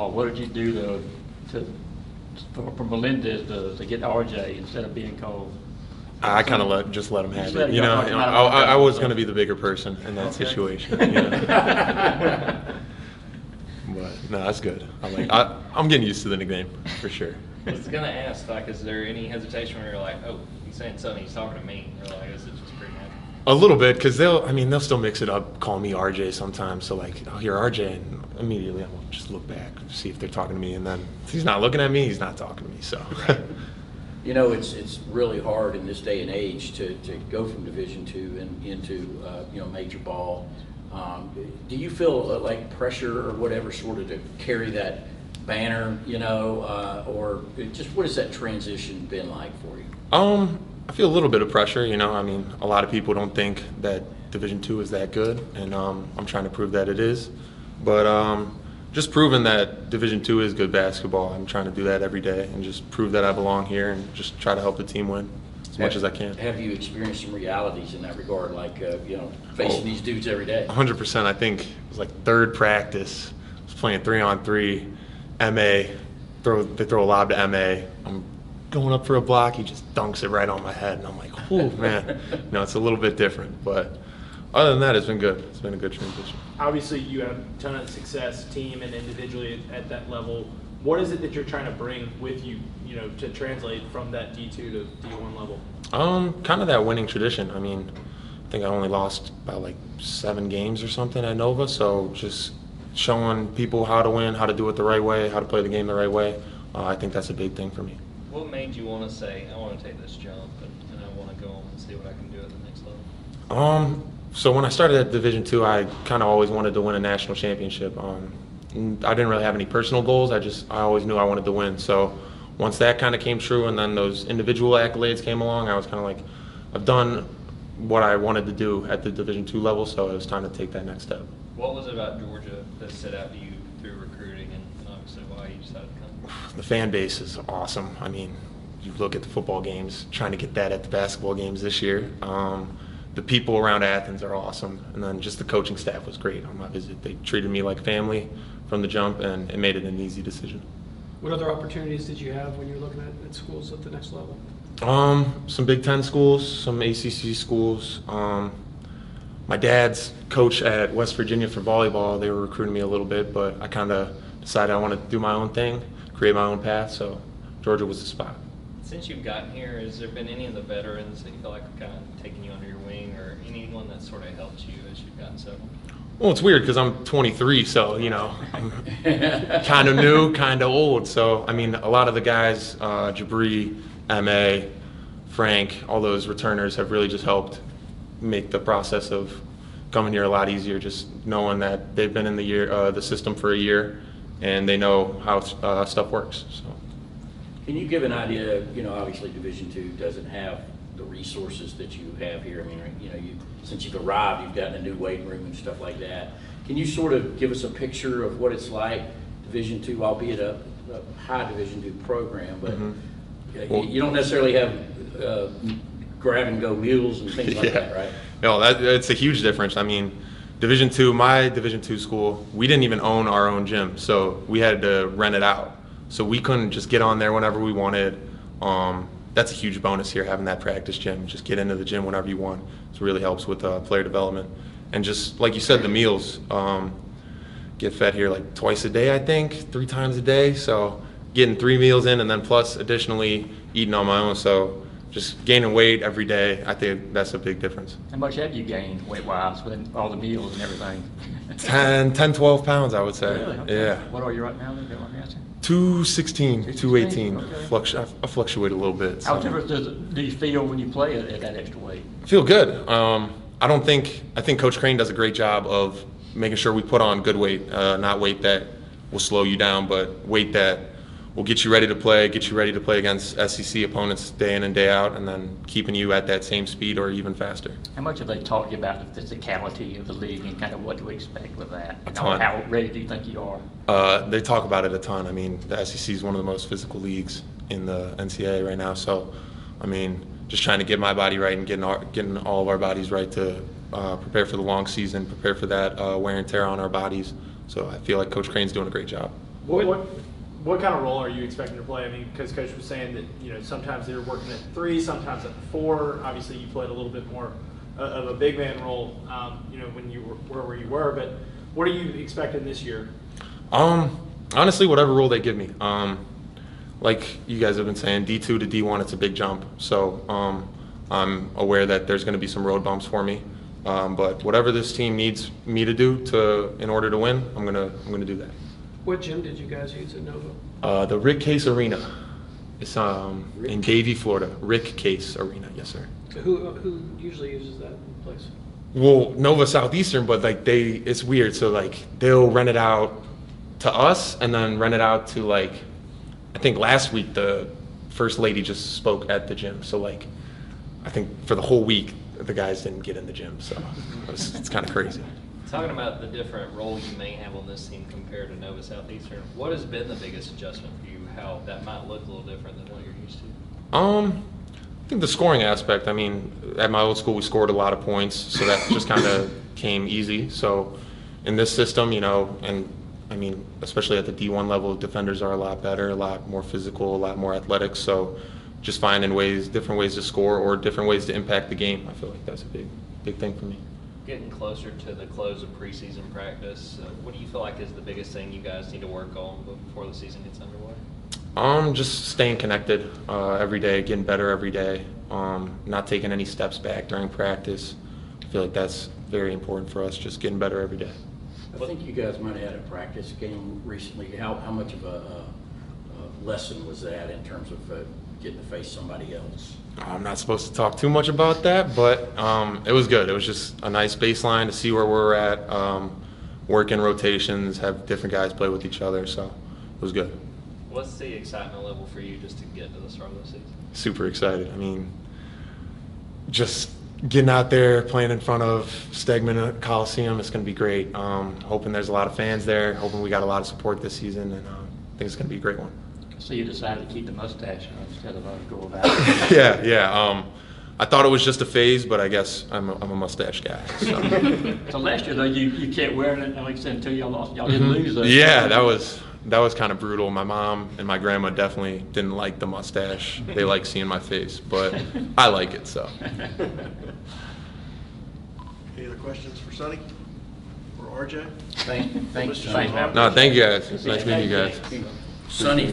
What did you do for Melendez to get RJ instead of being called? I kind of just let him have it. I was going to be the bigger person in that situation. But no, that's good. I'm getting used to the nickname for sure. I was gonna ask, is there any hesitation where you're like, oh, he's saying something, he's talking to me, or is it just pretty natural? A little bit, because they'll still mix it up, call me RJ sometimes. So I'll hear RJ, and immediately I'll just look back, see if they're talking to me, and then if he's not looking at me, he's not talking to me. So. It's really hard in this day and age to go from Division II and into major ball. Do you feel like pressure or whatever sort of to carry that banner, or just what has that transition been like for you? I feel a little bit of pressure. A lot of people don't think that Division II is that good, and I'm trying to prove that it is. But just proving that Division II is good basketball. I'm trying to do that every day and just prove that I belong here and just try to help the team win as much as I can. Have you experienced some realities in that regard, facing these dudes every day? 100%. I think it was third practice. I was playing 3-on-3, MA. They throw a lob to MA. I'm going up for a block. He just dunks it right on my head, and I'm like, oh man. It's a little bit different, but other than that, it's been good. It's been a good transition. Obviously, you have a ton of success, team and individually at that level. What is it that you're trying to bring with you, to translate from that D2 to D1 level? Kind of that winning tradition. I think I only lost about 7 games or something at Nova, so just showing people how to win, how to do it the right way, how to play the game the right way. I think that's a big thing for me. What made you want to say, I want to take this jump and I want to go on and see what I can do at the next level? So when I started at Division II, I kind of always wanted to win a national championship. I didn't really have any personal goals. I always knew I wanted to win. So once that kind of came true, and then those individual accolades came along, I was kind of I've done what I wanted to do at the Division II level, so it was time to take that next step. What was it about Georgia that stood out to you through recruiting, and obviously why you decided to come? The fan base is awesome. You look at the football games, trying to get that at the basketball games this year. The people around Athens are awesome, and then just the coaching staff was great on my visit. They treated me like family from the jump, and it made it an easy decision. What other opportunities did you have when you were looking at schools at the next level? Some Big Ten schools, some ACC schools. My dad's coach at West Virginia for volleyball. They were recruiting me a little bit, but I kind of decided I wanted to do my own thing, create my own path, so Georgia was the spot. Since you've gotten here, has there been any of the veterans that you feel like have kind of taken you under your wing, or anyone that sort of helped you as you've gotten settled? Well, it's weird because I'm 23, so, I'm kind of new, kind of old. So, a lot of the guys, Jabri, M.A., Frank, all those returners have really just helped make the process of coming here a lot easier, just knowing that they've been in the system for a year and they know how stuff works. So. Can you give an idea, obviously Division II doesn't have the resources that you have here. Since you've arrived, you've gotten a new weight room and stuff like that. Can you sort of give us a picture of what it's like, Division II, albeit a high Division II program, but you don't necessarily have grab-and-go meals and things like that, right? No, it's a huge difference. Division II, my Division II school, we didn't even own our own gym, so we had to rent it out. So we couldn't just get on there whenever we wanted. That's a huge bonus here, having that practice gym. Just get into the gym whenever you want. It really helps with player development. And just like you said, the meals, get fed here twice a day, I think, 3 times a day. So getting 3 meals in, and then plus additionally eating on my own. So just gaining weight every day, I think that's a big difference. How much have you gained weight-wise with all the meals and everything? 10, 12 pounds, I would say. Really? Okay. Yeah. What are you right now? 216, 218. Okay. I fluctuate a little bit. How different do you feel when you play at that extra weight? I feel good. I think Coach Crane does a great job of making sure we put on good weight, not weight that will slow you down, but weight that will get you ready to play against SEC opponents day in and day out, and then keeping you at that same speed or even faster. How much have they taught you about the physicality of the league and kind of what to expect with that? A ton. How ready do you think you are? They talk about it a ton. The SEC is one of the most physical leagues in the NCAA right now, so just trying to get my body right and getting all of our bodies right to prepare for the long season, prepare for that wear and tear on our bodies. So I feel like Coach Crane's doing a great job. What kind of role are you expecting to play? I mean, because Coach was saying that, you know, sometimes they're working at 3, sometimes at 4. Obviously, you played a little bit more of a big man role, you know, when you were where you were. But what are you expecting this year? Honestly, whatever role they give me. Like you guys have been saying, D2 to D1, it's a big jump. So I'm aware that there's going to be some road bumps for me. But whatever this team needs me to do in order to win, I'm gonna do that. What gym did you guys use at Nova? The Rick Case Arena. It's in Davie, Florida. Rick Case Arena, yes sir. So who usually uses that place? Well, Nova Southeastern, but like it's weird. So like they'll rent it out to us and then rent it out to like, I think last week the first lady just spoke at the gym. So like, I think for the whole week the guys didn't get in the gym. So it's kind of crazy. Talking about the different role you may have on this team compared to Nova Southeastern, what has been the biggest adjustment for you? How that might look a little different than what you're used to? I think the scoring aspect. I mean, at my old school we scored a lot of points, so that just kind of came easy. So in this system, you know, and I mean, especially at the D1 level, defenders are a lot better, a lot more physical, a lot more athletic. So just finding different ways to score or different ways to impact the game, I feel like that's a big thing for me. Getting closer to the close of preseason practice, what do you feel like is the biggest thing you guys need to work on before the season gets underway? Just staying connected every day, getting better every day, not taking any steps back during practice. I feel like that's very important for us, just getting better every day. I think you guys might have had a practice game recently. How much of a lesson was that in terms of getting to face somebody else? I'm not supposed to talk too much about that, but it was good. It was just a nice baseline to see where we're at, work in rotations, have different guys play with each other, so it was good. What's the excitement level for you just to get to the start of the season? Super excited. I mean, just getting out there, playing in front of Stegman Coliseum, it's going to be great. Hoping there's a lot of fans there, hoping we got a lot of support this season, and I think it's going to be a great one. So you decided to keep the mustache instead of go about Yeah. I thought it was just a phase, but I guess I'm a mustache guy. So, So last year though, you kept wearing it, like I said, until y'all didn't lose. Yeah, that was kind of brutal. My mom and my grandma definitely didn't like the mustache. They like seeing my face, but I like it. So. Any other questions for Sonny or RJ? Thanks, Thanks, man. No, thank you guys. It's nice meeting you guys. Sonny.